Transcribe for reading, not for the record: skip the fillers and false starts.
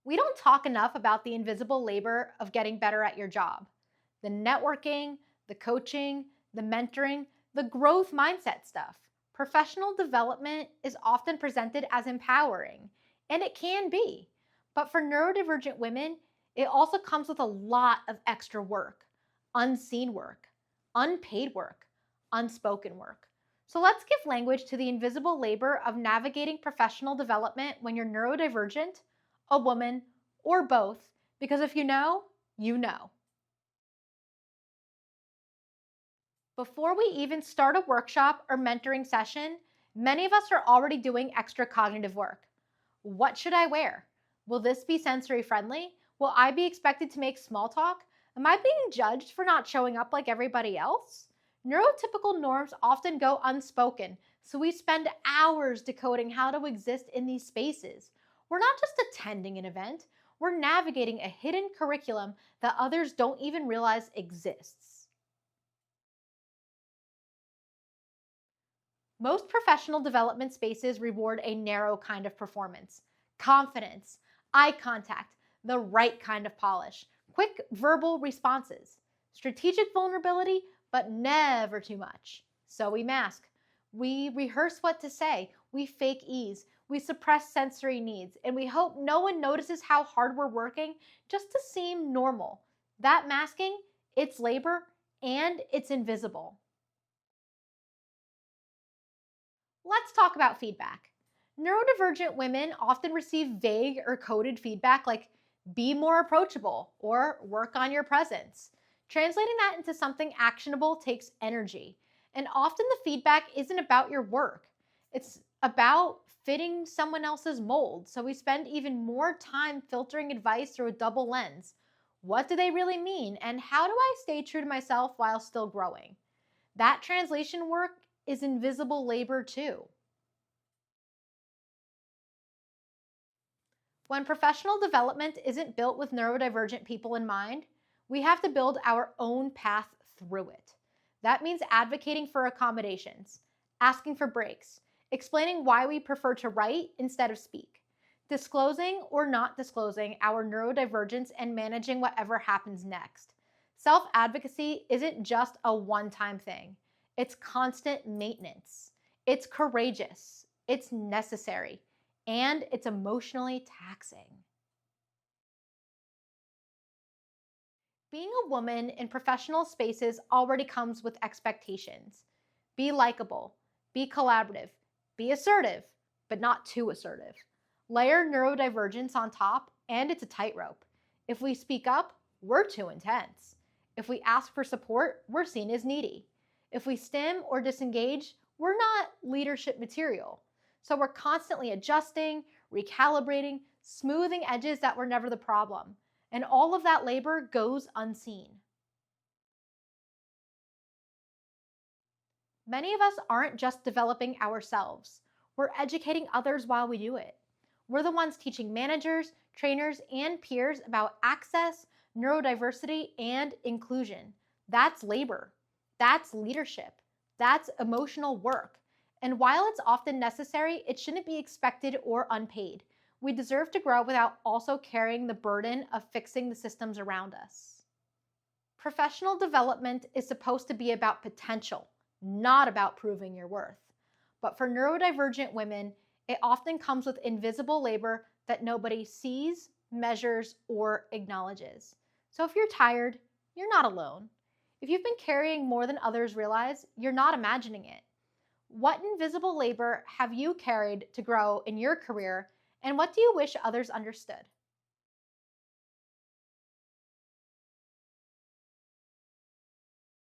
We don't talk enough about the invisible labor of getting better at your job. The networking, the coaching, the mentoring, the growth mindset stuff. Professional development is often presented as empowering, and it can be. But for neurodivergent women, it also comes with a lot of extra work, unseen work, unpaid work, unspoken work. So let's give language to the invisible labor of navigating professional development when you're neurodivergent, a woman, or both, because if you know, you know. Before we even start a workshop or mentoring session, many of us are already doing extra cognitive work. What should I wear? Will this be sensory friendly? Will I be expected to make small talk? Am I being judged for not showing up like everybody else? Neurotypical norms often go unspoken, so we spend hours decoding how to exist in these spaces. We're not just attending an event, we're navigating a hidden curriculum that others don't even realize exists. Most professional development spaces reward a narrow kind of performance: confidence, eye contact, the right kind of polish, quick verbal responses, strategic vulnerability, but never too much. So we mask. We rehearse what to say. We fake ease. We suppress sensory needs. And we hope no one notices how hard we're working just to seem normal. That masking, it's labor and it's invisible. Let's talk about feedback. Neurodivergent women often receive vague or coded feedback like be more approachable or work on your presence. Translating that into something actionable takes energy. And often the feedback isn't about your work. It's about fitting someone else's mold. So we spend even more time filtering advice through a double lens. What do they really mean? And how do I stay true to myself while still growing? That translation work is invisible labor too. When professional development isn't built with neurodivergent people in mind, we have to build our own path through it. That means advocating for accommodations, asking for breaks, explaining why we prefer to write instead of speak, disclosing or not disclosing our neurodivergence, and managing whatever happens next. Self-advocacy isn't just a one-time thing. It's constant maintenance. It's courageous. It's necessary. And it's emotionally taxing. Being a woman in professional spaces already comes with expectations. Be likable, be collaborative, be assertive, but not too assertive. Layer neurodivergence on top, and it's a tightrope. If we speak up, we're too intense. If we ask for support, we're seen as needy. If we stim or disengage, we're not leadership material. So we're constantly adjusting, recalibrating, smoothing edges that were never the problem. And all of that labor goes unseen. Many of us aren't just developing ourselves. We're educating others while we do it. We're the ones teaching managers, trainers, and peers about access, neurodiversity, and inclusion. That's labor. That's leadership. That's emotional work. And while it's often necessary, it shouldn't be expected or unpaid. We deserve to grow without also carrying the burden of fixing the systems around us. Professional development is supposed to be about potential, not about proving your worth. But for neurodivergent women, it often comes with invisible labor that nobody sees, measures, or acknowledges. So if you're tired, you're not alone. If you've been carrying more than others realize, you're not imagining it. What invisible labor have you carried to grow in your career, and what do you wish others understood?